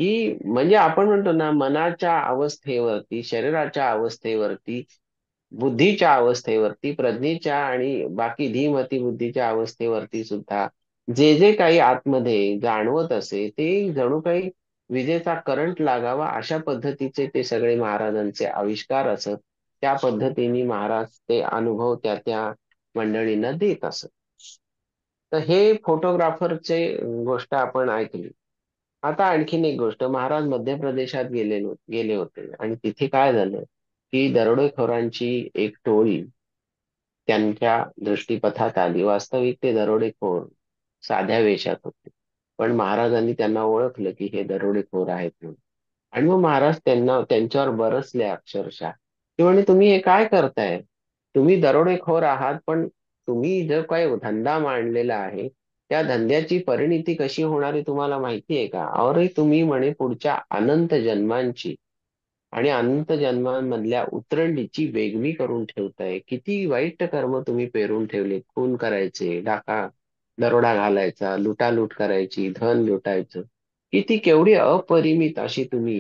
की म्हणजे आपण म्हणतो ना, मनाच्या अवस्थेवरती, शरीराच्या अवस्थेवरती, बुद्धीच्या अवस्थेवरती, प्रज्ञेच्या आणि बाकी धीमती बुद्धीच्या अवस्थेवरती सुद्धा जे जे काही आतमध्ये जाणवत असे ते जणू काही विजेचा करंट लागावा अशा पद्धतीचे ते सगळे महाराजांचे आविष्कार असत. त्या पद्धतीने महाराज ते अनुभव त्या त्या मंडळींना देत असत. तर हे फोटोग्राफरचे गोष्ट आपण ऐकली. आता आणखीन एक गोष्ट, महाराज मध्य प्रदेशात गेले होते आणि तिथे काय झालं की दरोडेखोरांची एक टोळी त्यांच्या दृष्टीपथात आली. वास्तविक ते दरोडेखोर साध्या वेशात होते, पण महाराजांनी त्यांना ओळखलं की हे दरोडेखोर आहेत म्हणून. आणि मग महाराज त्यांच्यावर बरसले अक्षरशः. ते म्हणे, तुम्ही हे काय करताय? तुम्ही दरोडेखोर आहात, पण तुम्ही जो काही धंदा मांडलेला आहे त्या धंद्याची परिणिती कशी होणार आहे तुम्हाला माहिती आहे का? अरे तुम्ही म्हणे पुढच्या अनंत जन्मांची आणि अनंत जन्मांमधल्या उतरंडीची वेगळी करून ठेवताय. किती वाईट कर्म तुम्ही पेरून ठेवले. खून करायचे, दरोडा घालायचा, लुटालूट करायची, धन लुटायचं. किती केवढी अपरिमित अशी तुम्ही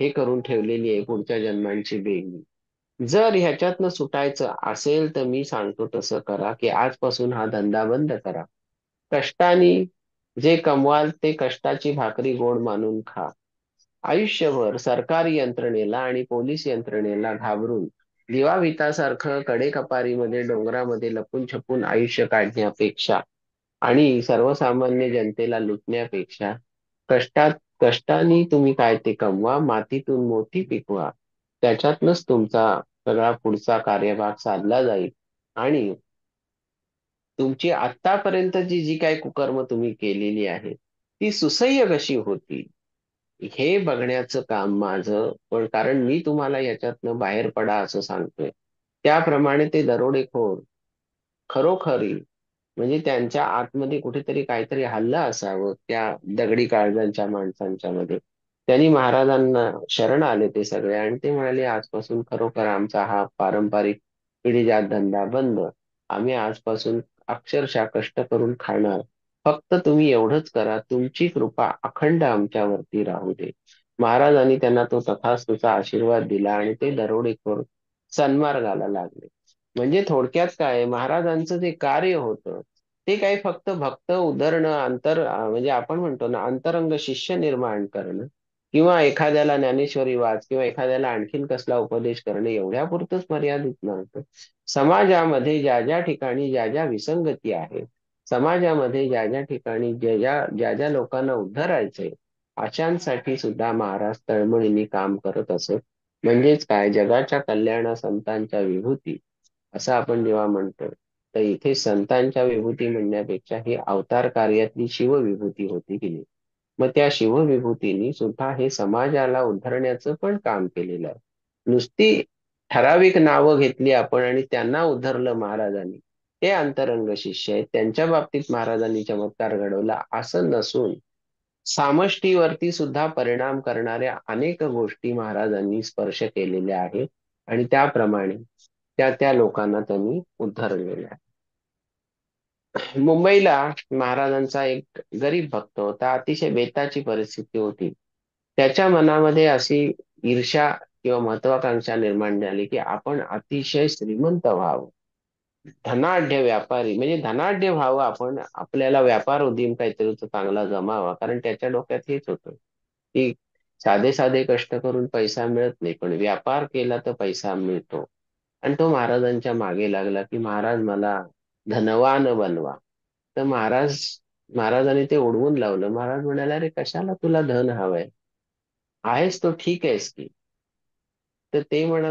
हे करून ठेवलेली आहे पुढच्या जन्मांची बेगी. जर ह्याच्यातनं सुटायचं असेल तर मी सांगतो तसं करा, की आजपासून हा धंदा बंद करा. कष्टाने जे कमवाल ते कष्टाची भाकरी गोड मानून खा. आयुष्यभर सरकारी यंत्रणेला आणि पोलीस यंत्रणेला घाबरून दिवाभितासारखं कडेकपारीमध्ये डोंगरामध्ये लपून छपून आयुष्य काढण्यापेक्षा आणि सर्वसामान्य जनतेला लुटण्यापेक्षा कष्टात कष्टाने तुम्ही काय ते कमवा, मातीतून मोती पिकवा. त्याच्यातनच तुमचा सगळा पुढचा कार्यभाग साधला जाईल आणि तुमची आतापर्यंतची जी काही कुकर्म तुम्ही केलेली आहे ती सुसह्य कशी होती हे बघण्याचं काम माझं. पण कारण मी तुम्हाला याच्यातनं बाहेर पडा असं सांगतोय, त्याप्रमाणे ते दरोडेखोर खरोखरी म्हणजे त्यांच्या आतमध्ये कुठेतरी काहीतरी हल्लं असावं त्या दगडी काळजांच्या माणसांच्या मध्ये. त्यांनी महाराजांना शरण आले ते सगळे आणि ते म्हणाले, आजपासून खरोखर आमचा हा पारंपरिक पिढीजात धंदा बंद. आम्ही आजपासून अक्षरशः कष्ट करून खाणार. फक्त तुम्ही एवढंच करा, तुमची कृपा अखंड आमच्यावरती राहू दे. महाराजांनी त्यांना तो तथास्तुचा आशीर्वाद दिला आणि ते दरोडेखोर सन्मार्गाला लागले. म्हणजे थोडक्यात काय, महाराजांचं जे कार्य होतं ते काही फक्त भक्त उद्धरणं, म्हणजे आपण म्हणतो ना अंतरंग शिष्य निर्माण करणं किंवा एखाद्याला ज्ञानेश्वरी वाच किंवा एखाद्याला आणखीन कसला उपदेश करणे एवढ्यापुरतच मर्यादित नव्हतं. समाजामध्ये ज्या ज्या ठिकाणी ज्या ज्या विसंगती आहेत, समाजामध्ये ज्या ज्या ठिकाणी ज्या ज्या लोकांना उद्धरायचंय अशांसाठी सुद्धा महाराज तळमळीने काम करत असत. म्हणजेच काय, जगाच्या कल्याण संतांच्या विभूती असं आपण जेव्हा म्हणतो, तर इथे संतांच्या विभूती म्हणण्यापेक्षा ही अवतार कार्यातली शिवविभूती होती की नाही. मग त्या शिवविभूतीने सुद्धा हे समाजाला उद्धरण्याचं पण काम केलेलं आहे. नुसती ठराविक नावं घेतली आपण आणि त्यांना उद्धरलं महाराजांनी, ते अंतरंग शिष्य आहेत, त्यांच्या बाबतीत महाराजांनी चमत्कार घडवला असं नसून सामष्टीवरती सुद्धा परिणाम करणाऱ्या अनेक गोष्टी महाराजांनी स्पर्श केलेल्या आहेत आणि त्याप्रमाणे त्या त्या लोकांना त्यांनी उद्धरलेलं आहे. मुंबईला महाराजांचा एक गरीब भक्त होता. अतिशय बेताची परिस्थिती होती. त्याच्या मनामध्ये अशी ईर्ष्या किंवा महत्वाकांक्षा निर्माण झाली की आपण अतिशय श्रीमंत व्हावं, धनाढ्य व्यापारी म्हणजे धनाढ्य व्हावं आपण, आपल्याला व्यापार उदीम काहीतरी तो चांगला जमावा. कारण त्याच्या डोक्यात हेच होतं की साधे साधे कष्ट करून पैसा मिळत नाही, पण व्यापार केला तर पैसा मिळतो. आणि तो महाराजांच्या मागे लागला की महाराज मला धनवान बनवा. तर महाराजांनी ते उडवून लावलं. महाराज म्हणाले, अरे कशाला तुला धन हवंय? आहेस तो ठीक आहेस की. तर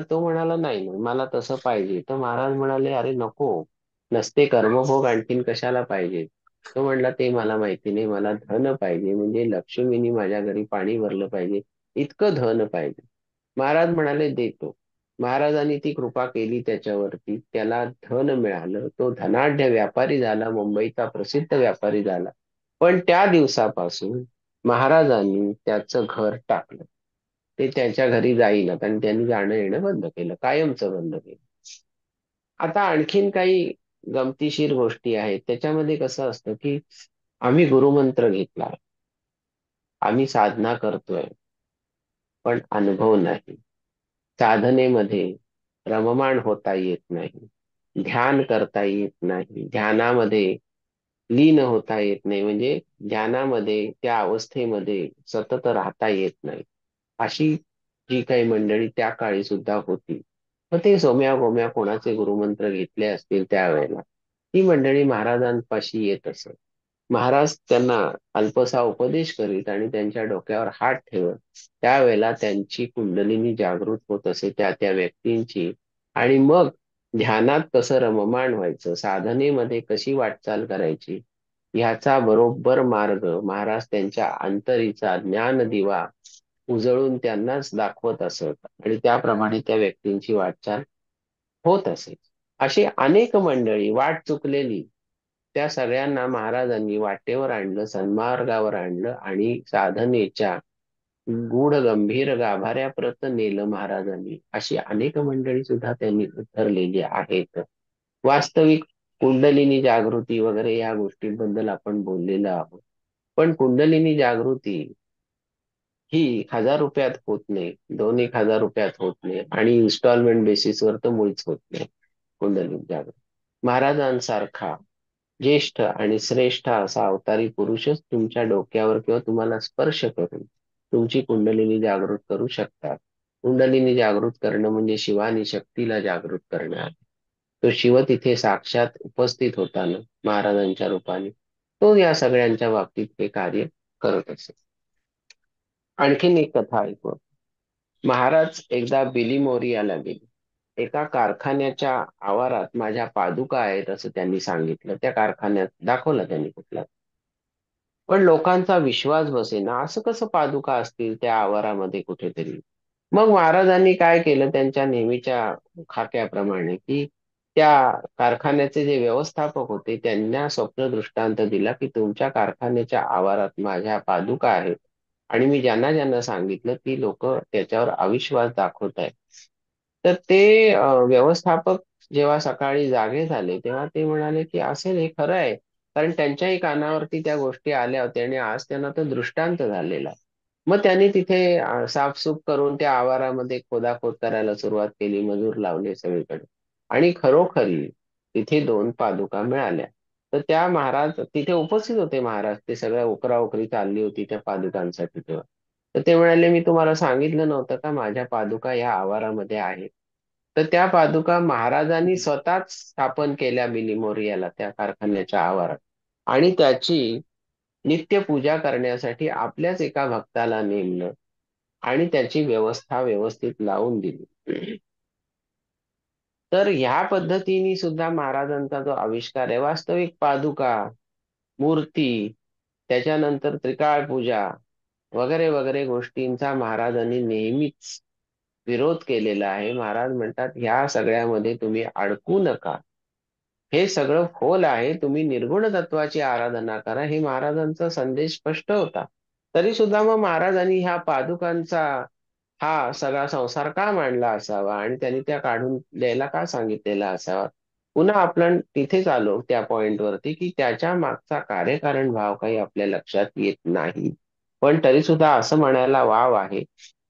तो म्हणाला, नाही नाही मला तसं पाहिजे. तर महाराज म्हणाले, अरे नको, नसते कर्मभोग आणखीन कशाला पाहिजे? तो म्हणला, ते मला माहिती नाही, मला धन पाहिजे, म्हणजे लक्ष्मीनी माझ्या घरी पाणी भरलं पाहिजे, इतकं धन पाहिजे. महाराज म्हणाले, देतो. महाराजांनी ती कृपा केली त्याच्यावरती, त्याला धन मिळालं, तो धनाढ्य व्यापारी झाला, मुंबईचा प्रसिद्ध व्यापारी झाला. पण त्या दिवसापासून महाराजांनी त्याचं घर टाकलं. ते त्याच्या घरी जाईनात आणि त्यांनी जाणं येणं बंद केलं, कायमचं बंद केलं. आता आणखीन काही गमतीशीर गोष्टी आहेत. त्याच्यामध्ये कसं असतं की आम्ही गुरुमंत्र घेतला. आम्ही साधना करतोय, पण अनुभव नाही. साधनेमध्ये रममाण होता येत नाही. ध्यान करता येत नाही. ध्यानामध्ये लीन होता येत नाही. म्हणजे ध्यानामध्ये त्या अवस्थेमध्ये सतत राहता येत नाही. अशी जी काही मंडळी त्या काळी सुद्धा होती. मग ते सोम्या गोम्या कोणाचे गुरुमंत्र घेतले असतील त्यावेळेला ती मंडळी महाराजांपाशी येत असत. महाराज त्यांना अल्पसा उपदेश करीत आणि त्यांच्या डोक्यावर हात ठेवत. त्यावेळेला त्यांची कुंडलिनी जागृत होत असे त्या त्या व्यक्तींची. आणि मग ध्यानात कसं रममाण व्हायचं, साधनेमध्ये कशी वाटचाल करायची, ह्याचा बरोबर मार्ग महाराज त्यांच्या अंतरीचा ज्ञान दिवा उजळून त्यांनाच दाखवत असत आणि त्याप्रमाणे त्या व्यक्तींची वाटचाल होत असे. अशी अनेक मंडळी वाट चुकलेली त्या सगळ्यांना महाराजांनी वाटेवर आणलं, सन्मार्गावर आणलं आणि साधनेच्या गूढ गंभीर गाभाऱ्याप्रत नेलं महाराजांनी. अशी अनेक मंडळी सुद्धा त्यांनी उतरलेली आहेत. वास्तविक कुंडलिनी जागृती वगैरे या गोष्टींबद्दल आपण बोललेलो आहोत. पण कुंडलिनी जागृती ही 1,000 रुपयात होत नाही, 2-1 हजार रुपयात होत नाही आणि इन्स्टॉलमेंट बेसिसवर तर मुळीच होत नाही कुंडलिनी जागृती. महाराजांसारखा ज्येष्ठ आणि श्रेष्ठ असा अवतारी पुरुषच तुमच्या डोक्यावर किंवा तुम्हाला स्पर्श करून तुमची कुंडलिनी जागृत करू शकतात. कुंडलिनी जागृत करणं म्हणजे शिवानी शक्तीला जागृत करणं आहे. तो शिव तिथे साक्षात उपस्थित होताना महाराजांच्या रूपाने तो या सगळ्यांच्या बाबतीत हे कार्य करत असे. आणखीन एक कथा ऐकू. महाराज एकदा बिलिमोरियाला गेले. एका कारखान्याच्या आवारात माझ्या पादुका आहेत असं त्यांनी सांगितलं. त्या कारखान्यात दाखवलं त्यांनी कुठला. पण लोकांचा विश्वास बसेना. असं कसं पादुका असतील त्या आवारामध्ये कुठेतरी. मग महाराजांनी काय केलं त्यांच्या नेहमीच्या खाक्याप्रमाणे की त्या कारखान्याचे जे व्यवस्थापक होते त्यांना स्वप्न दृष्टांत दिला की तुमच्या कारखान्याच्या आवारात माझ्या पादुका आहेत आणि मी ज्यांना ज्यांना सांगितलं ती लोक त्याच्यावर अविश्वास दाखवत आहेत. तर ते व्यवस्थापक जेव्हा सकाळी जागे झाले तेव्हा ते म्हणाले की असेल, हे खरं आहे. कारण त्यांच्याही कानावरती त्या गोष्टी आल्या होत्या आणि आज त्यांना तो दृष्टांत झालेला. मग त्यांनी तिथे साफसूफ करून त्या आवारामध्ये खोदाखोद करायला सुरुवात केली. मजूर लावले सगळीकडे आणि खरोखरी तिथे 2 पादुका मिळाल्या. तर त्या महाराज तिथे उपस्थित होते. महाराज ते सगळ्या उकराउकरी चालली होती त्या पादुकांसाठी तेव्हा. तर ते म्हणाले मी तुम्हाला सांगितलं नव्हतं का माझ्या पादुका या आवारामध्ये आहेत. तर त्या पादुका महाराजांनी स्वतःच स्थापन केल्या बिलिमोरियाला त्या कारखान्याच्या आवारात आणि त्याची नित्य पूजा करण्यासाठी आपल्याच एका भक्ताला नेमलं आणि त्याची व्यवस्था व्यवस्थित लावून दिली. तर ह्या पद्धतीने सुद्धा महाराजांचा जो आविष्कार आहे, वास्तविक पादुका, मूर्ती, त्याच्यानंतर त्रिकाळ पूजा वगैरे वगैरे गोष्टींचा महाराजांनी नेहमीच विरोध केलेला आहे. महाराज म्हणतात ह्या सगळ्यामध्ये तुम्ही अडकू नका. हे सगळं फोल आहे. तुम्ही निर्गुण तत्वाची आराधना करा. हे महाराजांचा संदेश स्पष्ट होता. तरी सुद्धा मग महाराजांनी ह्या पादुकांचा हा सगळा संसार का मांडला असावा आणि त्यांनी त्या काढून द्यायला का सांगितलेला असावा. पुन्हा आपण तिथेच आलो त्या पॉइंट वरती की त्याच्या मागचा कार्यकारण भाव काही आपल्या लक्षात येत नाही. पण तरी सुद्धा असं म्हणायला वाव आहे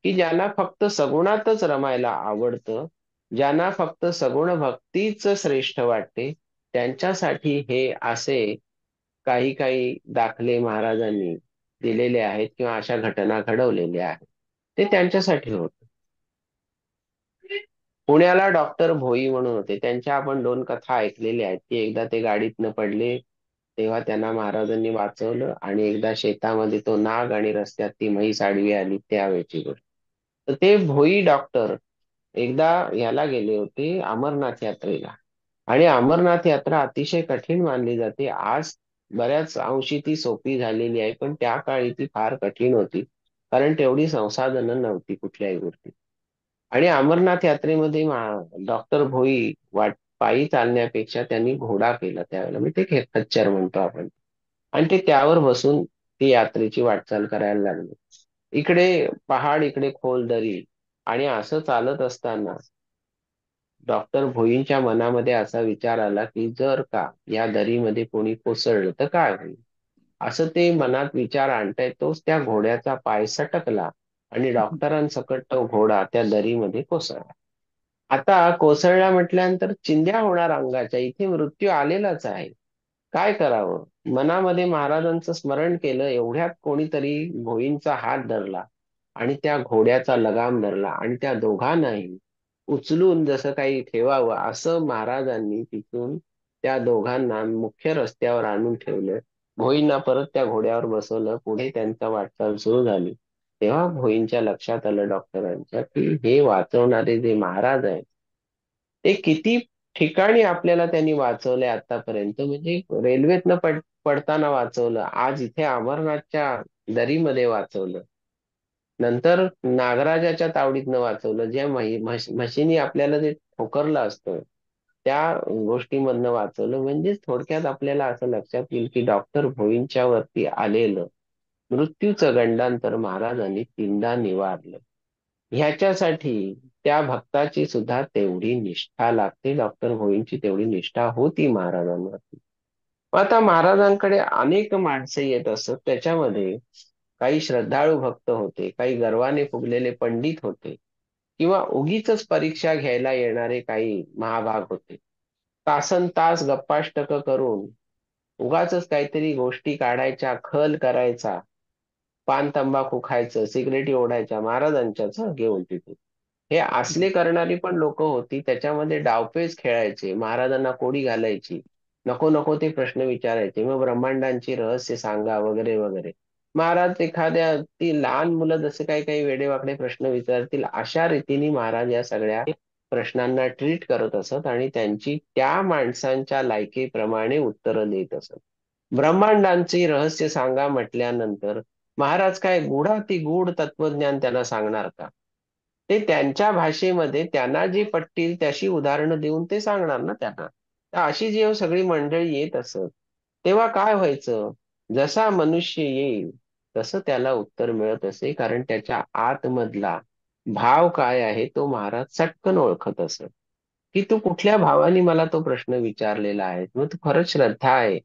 की ज्यांना फक्त सगुणातच रमायला आवडतं, ज्यांना फक्त सगुण भक्तीच श्रेष्ठ वाटते, त्यांच्यासाठी हे असे काही काही दाखले महाराजांनी दिलेले आहेत किंवा अशा घटना घडवलेल्या आहेत. ते त्यांच्यासाठी होत. पुण्याला डॉक्टर भोई म्हणून होते. त्यांच्या आपण 2 कथा ऐकलेल्या आहेत की एकदा ते गाडीतनं पडले तेव्हा त्यांना महाराजांनी वाचवलं आणि एकदा शेतामध्ये तो नाग आणि रस्त्यात ती म्हैस आडवी आली त्यावेळची गोष्ट. तर ते भोई डॉक्टर एकदा याला गेले होते अमरनाथ यात्रेला आणि अमरनाथ यात्रा अतिशय कठीण मानली जाते. आज बऱ्याच अंशी ती सोपी झालेली आहे पण त्या काळी ती फार कठीण होती कारण तेवढी संसाधनं नव्हती कुठल्याही गोष्टी. आणि अमरनाथ यात्रेमध्ये डॉक्टर भोई पायी चालण्यापेक्षा त्यांनी घोडा केला त्यावेळेला. म्हणजे ते खच्चर म्हणतो आपण. आणि ते त्यावर बसून ती यात्रेची वाटचाल करायला लागले. इकडे पहाड, इकडे खोल दरी आणि असं चालत असताना डॉक्टर भोईंच्या मनामध्ये असा विचार आला की जर का या दरीमध्ये कोणी कोसळलं तर काय होईल. असं ते मनात विचार आणताय तोच त्या घोड्याचा पाय सटकला आणि डॉक्टरांसकट तो घोडा त्या दरीमध्ये कोसळला. आता कोसळला म्हटल्यानंतर चिंध्या होणार अंगाच्या, इथे मृत्यू आलेलाच आहे. काय करावं? मनामध्ये महाराजांचं स्मरण केलं, एवढ्यात कोणीतरी भोईंचा हात धरला आणि त्या घोड्याचा लगाम धरला आणि त्या दोघांनाही उचलून जसं काही ठेवावं असं महाराजांनी तिथून त्या दोघांना मुख्य रस्त्यावर आणून ठेवलं. भोईंना परत त्या घोड्यावर बसवलं. पुढे त्यांचा वाटचाल सुरू झाली. तेव्हा भोईंच्या लक्षात आलं डॉक्टरांच्या, की हे वाचवणारे जे महाराज आहेत, ते किती ठिकाणी आपल्याला त्यांनी वाचवले आतापर्यंत. म्हणजे रेल्वेतनं पडताना वाचवलं, आज इथे अमरनाथच्या दरीमध्ये वाचवलं, नंतर नागराजाच्या तावडीतनं वाचवलं, ज्या म्हशीनी आपल्याला जे ठोकरलं असतं त्या गोष्टीमधनं वाचवलं. म्हणजे थोडक्यात आपल्याला असं लक्षात येईल की डॉक्टर भोईंच्या वरती आलेलं मृत्यूचं गंडांतर महाराजांनी तीनदा निवारलं. ह्याच्यासाठी त्या भक्ताची सुद्धा तेवढी निष्ठा लागते. डॉक्टर भोईंची तेवढी निष्ठा होती महाराजांवरती. आता महाराजांकडे अनेक माणसे येत असत. त्याच्यामध्ये काही श्रद्धाळू भक्त होते, काही गर्वाने फुगलेले पंडित होते, किंवा उगीचच परीक्षा घ्यायला येणारे काही महाभाग होते. तासन तास गप्पाष्टक करून उगाचच काहीतरी गोष्टी काढायच्या, खल करायचा, पान तंबाखू खायचं, सिगरेटी ओढायच्या महाराजांच्याच घेऊन तिथे. हे असले करणारी पण लोक होती. त्याच्यामध्ये डावपेच खेळायचे, महाराजांना कोडी घालायची, नको नको ते प्रश्न विचारायचे, मग ब्रह्मांडांची रहस्य सांगा वगैरे वगैरे. महाराज एखाद्या ती लहान मुलं जसे काही काही वेडेवाकडे प्रश्न विचारतील अशा रीतीने महाराज या सगळ्या प्रश्नांना ट्रीट करत असत आणि त्यांची त्या माणसांच्या लायकीप्रमाणे उत्तरं देत असत. ब्रह्मांडांची रहस्य सांगा म्हटल्यानंतर महाराज काय गुढाती गूढ तत्वज्ञान त्यांना सांगणार का? ते त्यांच्या भाषेमध्ये त्यांना जी पटतील त्याशी उदाहरणं देऊन ते सांगणार ना त्यांना. तर अशी जेव्हा सगळी मंडळी येत असत, तेव्हा काय व्हायचं? जसा मनुष्य येईल तसं त्याला उत्तर मिळत असे, कारण त्याच्या आतमधला भाव काय आहे तो महाराज चटकन ओळखत असत. की तू कुठल्या भावाने मला तो प्रश्न विचारलेला आहे, मग तू खरंच श्रद्धा आहे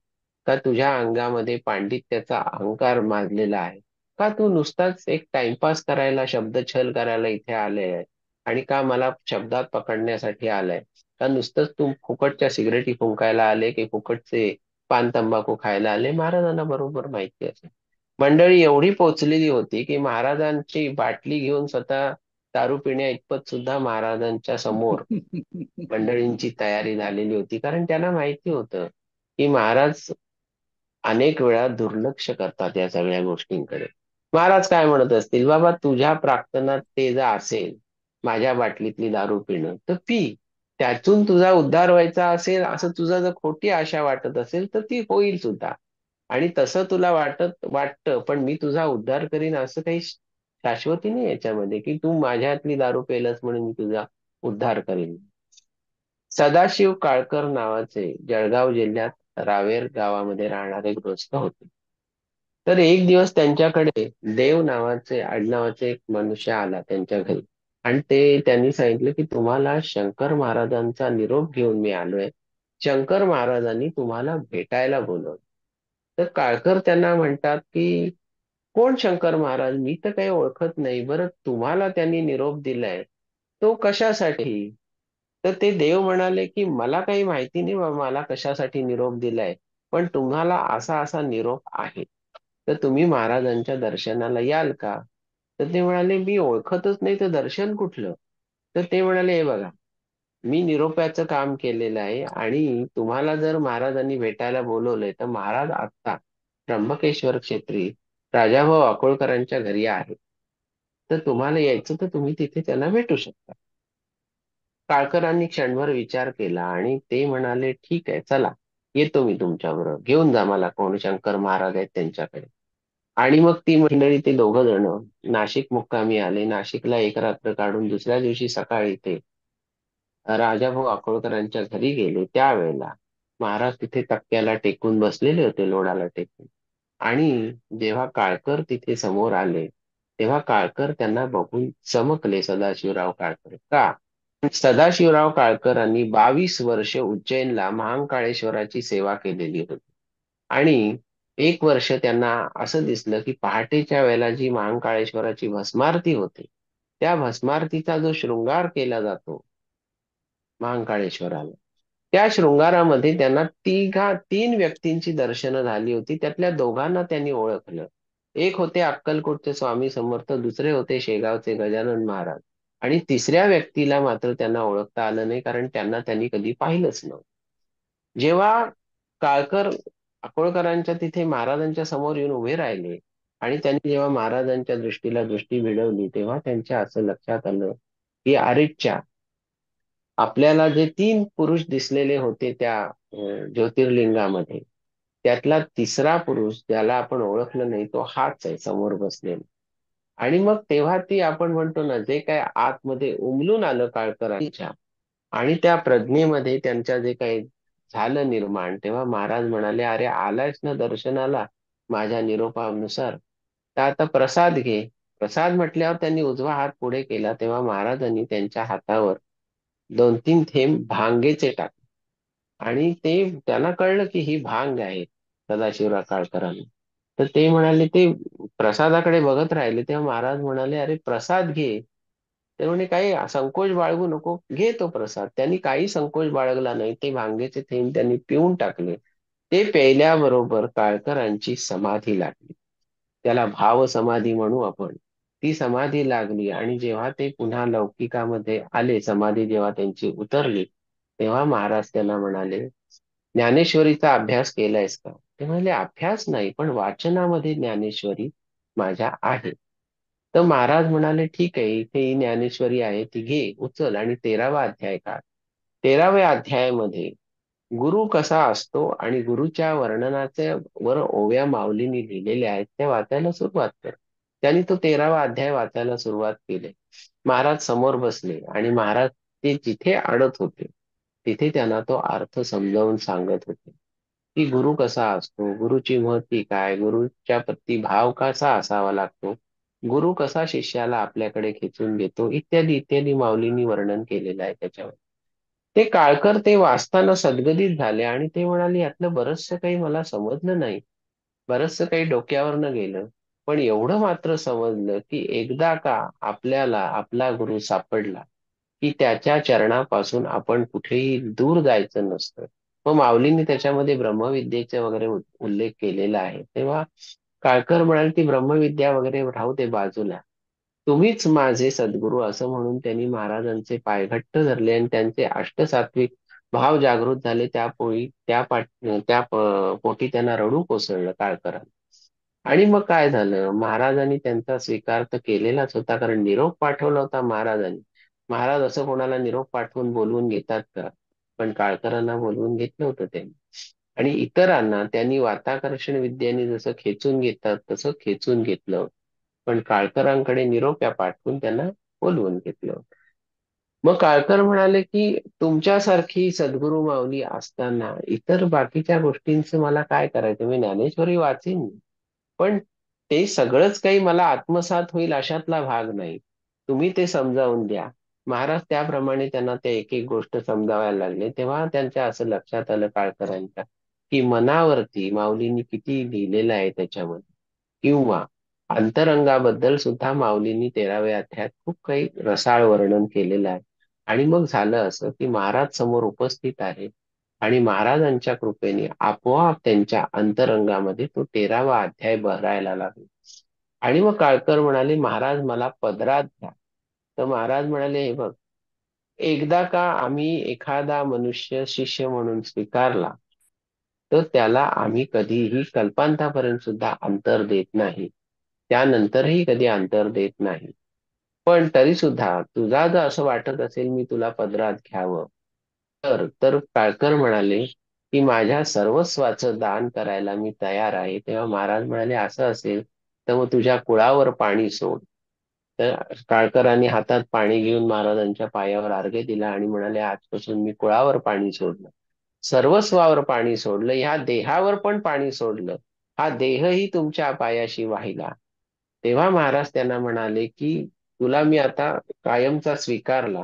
का, तुझ्या अंगामध्ये पांडित्याचा अहंकार माजलेला आहे, का तू नुसताच एक टाइमपास करायला, शब्दछल करायला इथे आले आहे, आणि का मला शब्दात पकडण्यासाठी आलाय, का नुसतंच तू फुकटच्या सिगरेटी फुंकायला आले की फुकटचे पान तंबाखू खायला आले. महाराजांना बरोबर माहिती असे. मंडळी एवढी पोचलेली होती की महाराजांची बाटली घेऊन स्वतः दारू पिण्या इतपत सुद्धा महाराजांच्या समोर मंडळींची तयारी झालेली होती. कारण त्यांना माहिती होतं की महाराज अनेक वेळा दुर्लक्ष करतात या सगळ्या गोष्टींकडे. महाराज काय म्हणत असतील, बाबा तुझ्या प्रार्थनात ते जर असेल माझ्या बाटलीतली दारू पिणं तर पी, त्यातून तुझा उद्धार व्हायचा असेल असं तुझा जर खोटी आशा वाटत असेल तर ती होईल सुद्धा. आणि तसं तुला वाटतं पण मी तुझा उद्धार करीन असं काही शाश्वती नाही याच्यामध्ये, की तू माझ्यातली दारू पेलस म्हणून मी तुझा उद्धार करीन. सदाशिव काळकर नावाचे जळगाव जिल्ह्यात रावेर गावामध्ये राहणारे गृहस्थ होते. तर एक दिवस त्यांच्याकडे देव नावाचे आडनावाचे एक मनुष्य आला त्यांच्या घरी, आणि त्यांनी सांगितलं की तुम्हाला शंकर महाराजांचा निरोप घेऊन मी आलोय, शंकर महाराजांनी तुम्हाला भेटायला बोलवलं. तर काळकर त्यांना म्हणतात की कोण शंकर महाराज, मी तर काही ओळखत नाही, बरं तुम्हाला त्यांनी निरोप दिलाय तो कशासाठी? तर ते देव म्हणाले की मला काही माहिती नाही बाबा, मला कशासाठी निरोप दिलाय, पण तुम्हाला असा असा निरोप आहे, तर तुम्ही महाराजांच्या दर्शनाला याल का? तर ते म्हणाले मी ओळखतच नाही तर दर्शन कुठलं? तर ते म्हणाले हे बघा, मी निरोपाचं काम केलेलं आहे आणि तुम्हाला जर महाराजांनी भेटायला बोलवलंय तर महाराज आता त्र्यंबकेश्वर क्षेत्री राजाभाऊ अकोळकरांच्या घरी आहे, तर तुम्हाला यायचं तर तुम्ही तिथे त्यांना भेटू शकता. काळकरांनी क्षणभर विचार केला आणि ते म्हणाले ठीक आहे चला, येतो मी तुमच्याबरोबर, घेऊन जा मला कोण शंकर महाराज आहेत त्यांच्याकडे. आणि मग ती मंडळी, ते दोघं जण नाशिक मुक्कामी आले. नाशिकला एक रात्र काढून दुसऱ्या दिवशी सकाळी ते राजाभाऊ अकोळकरांच्या घरी गेले. त्यावेळेला महाराज तिथे तक्क्याला टेकून बसलेले होते, लोडाला टेकून. आणि जेव्हा काळकर तिथे समोर आले तेव्हा काळकर त्यांना बघून चमकले. सदाशिवराव काळकर का? सदाशिवराव काळकरांनी 22 वर्ष उज्जैनला महाकाळेश्वराची सेवा केलेली होती. आणि एक वर्ष त्यांना असं दिसलं की पहाटेच्या वेळेला जी महाकाळेश्वराची भस्मारती होते, त्या भस्मारतीचा जो शृंगार केला जातो महाकाळेश्वराला, त्या शृंगारामध्ये त्यांना तीन व्यक्तींची दर्शनं झाली होती. त्यातल्या दोघांना त्यांनी ओळखलं. एक होते अक्कलकोटचे स्वामी समर्थ, दुसरे होते शेगावचे गजानन महाराज, आणि तिसऱ्या व्यक्तीला मात्र त्यांना ओळखता आलं नाही, कारण त्यांनी कधी पाहिलंच नव्हतं. जेव्हा काळकर अकोळकरांच्या तिथे महाराजांच्या समोर येऊन उभे राहिले आणि त्यांनी जेव्हा महाराजांच्या दृष्टीला दृष्टी भिडवली, तेव्हा त्यांच्या असं लक्षात आलं की अरेच्चा, आपल्याला जे तीन पुरुष दिसलेले होते त्या ज्योतिर्लिंगामध्ये, त्यातला तिसरा पुरुष ज्याला आपण ओळखलं नाही, तो हाच आहे समोर बसलेला. आणि मग तेव्हा ती आपण म्हणतो ना, जे काय आतमध्ये उमलून आलं काळकरांच्या आणि त्या प्रज्ञेमध्ये त्यांच्या जे काही झालं निर्माण, तेव्हा महाराज म्हणाले, अरे आलायस ना दर्शनाला माझ्या निरोपानुसार, तर आता प्रसाद घे. प्रसाद म्हटल्यावर त्यांनी उजवा हात पुढे केला, तेव्हा महाराजांनी त्यांच्या हातावर 2-3 थेंब भांगेचे टाकले. आणि ते त्यांना कळलं की ही भांग आहे सदाशिवराव काळकरांना. तर ते म्हणाले, ते प्रसादाकडे बघत राहिले, तेव्हा महाराज म्हणाले, अरे प्रसाद घे. ते म्हणे, काही संकोच बाळगू नको, घे तो प्रसाद. त्यांनी काही संकोच बाळगला नाही, ते भांगेचे थेंब त्यांनी पिऊन टाकले. ते प्यायल्याबरोबर काळकरांची समाधी लागली. त्याला भाव समाधी म्हणू आपण. ती समाधी लागली आणि जेव्हा ते पुन्हा लौकिकामध्ये आले, समाधी जेव्हा त्यांची उतरली, तेव्हा महाराज त्यांना म्हणाले, ज्ञानेश्वरीचा अभ्यास केलायस का? ते म्हणाले, अभ्यास नाही, पण वाचनामध्ये ज्ञानेश्वरी माझ्या आहे. तर महाराज म्हणाले, ठीक आहे, इथे ही ज्ञानेश्वरी आहे, ती घे, उचल आणि 13वा अध्याय काढ. 13व्या अध्यायामध्ये गुरु कसा असतो आणि गुरुच्या वर्णनाचे वर ओव्या माऊलींनी लिहिलेल्या आहेत, त्या वाचायला सुरुवात कर. त्यांनी तो 13वा अध्याय वाचायला सुरुवात केली. महाराज समोर बसले आणि महाराज ते जिथे अडत होते तिथे त्यांना तो अर्थ समजावून सांगत होते, की गुरु कसा असतो, गुरुची महती काय, गुरुच्या प्रती भाव कसा असावा लागतो, गुरु कसा शिष्याला आपल्याकडे खेचून घेतो, इत्यादी इत्यादी माऊलींनी वर्णन केलेलं आहे त्याच्यावर. ते काळकर ते वाचताना सद्गदित झाले आणि ते म्हणाले, यातलं बरचसं काही मला समजलं नाही, बरचसं काही डोक्यावरनं गेलं, पण एवढं मात्र समजलं की एकदा का आपल्याला आपला गुरु सापडला की त्याच्या चरणापासून आपण कुठेही दूर जायचं नसतं. मग माऊलींनी त्याच्यामध्ये ब्रह्मविद्येचा वगैरे उल्लेख केलेला आहे. तेव्हा काळकर म्हणाले, ती ब्रह्मविद्या वगैरे राहू दे बाजूला, तुम्हीच माझे सद्गुरू, असं म्हणून त्यांनी महाराजांचे पाय घट्ट धरले आणि त्यांचे अष्टसात्विक भाव जागृत झाले. पोटी त्यांना रडू कोसळलं काळकरांना. आणि मग काय झालं, महाराजांनी त्यांचा स्वीकार तर केलेलाच होता, कारण निरोप पाठवला होता महाराजांनी. महाराज असं कोणाला निरोप पाठवून बोलवून घेतात का? पण काळकरांना बोलवून घेतलं होतं त्यांनी. आणि इतरांना त्यांनी वाताकर्षण विद्येने जसं खेचून घेतात तसं खेचून घेतलं, पण काळकरांकडे निरोप्या पाठवून त्यांना बोलवून घेतलं. मग काळकर म्हणाले, की तुमच्यासारखी सद्गुरू माऊली असताना इतर बाकीच्या गोष्टींचं मला काय करायचं, मी ज्ञानेश्वरी वाचीन, पण ते सगळंच काही मला आत्मसात होईल अशातला भाग नाही. तुम्ही ते समजावून द्या. महाराज त्याप्रमाणे त्यांना ते एक एक गोष्ट समजावायला लागले. तेव्हा त्यांच्या असं लक्षात आलं काळकरांच्या, की मनावरती माऊलींनी किती लिहिलेलं आहे त्याच्यामध्ये, किंवा अंतरंगाबद्दल सुद्धा माऊलींनी 13व्या अध्यायात खूप काही रसाळ वर्णन केलेलं आहे. आणि मग झालं असं की महाराज समोर उपस्थित आहे आणि महाराजांच्या कृपेने आपोआप त्यांच्या अंतरंगामध्ये तो 13वा अध्याय बहरायला लागला. आणि मग काळकर म्हणाले, महाराज मला पदरात घ्या. तर महाराज म्हणाले, हे बघ, एकदा का आम्ही एखादा मनुष्य शिष्य म्हणून स्वीकारला, तर त्याला आम्ही कधीही कल्पांतापर्यंत सुद्धा अंतर देत नाही, त्यानंतरही कधी अंतर देत नाही. पण तरी सुद्धा तुझा जर असं वाटत असेल मी तुला पदरात घ्यावं, तर काळकर म्हणाले, की माझ्या सर्वस्वाचं दान करायला मी तयार आहे. तेव्हा महाराज म्हणाले, असं असेल तर मग तुझ्या कुळावर पाणी सोड. तर काळकरांनी हातात पाणी घेऊन महाराजांच्या पायावर अर्घ्य दिला आणि म्हणाले, आजपासून मी कुळावर पाणी सोडलं, सर्वस्वावर पाणी सोडलं, ह्या देहावर पण पाणी सोडलं, हा देहही तुमच्या पायाशी वाहिला. तेव्हा महाराज त्यांना म्हणाले, की तुला मी आता कायमचा स्वीकारला,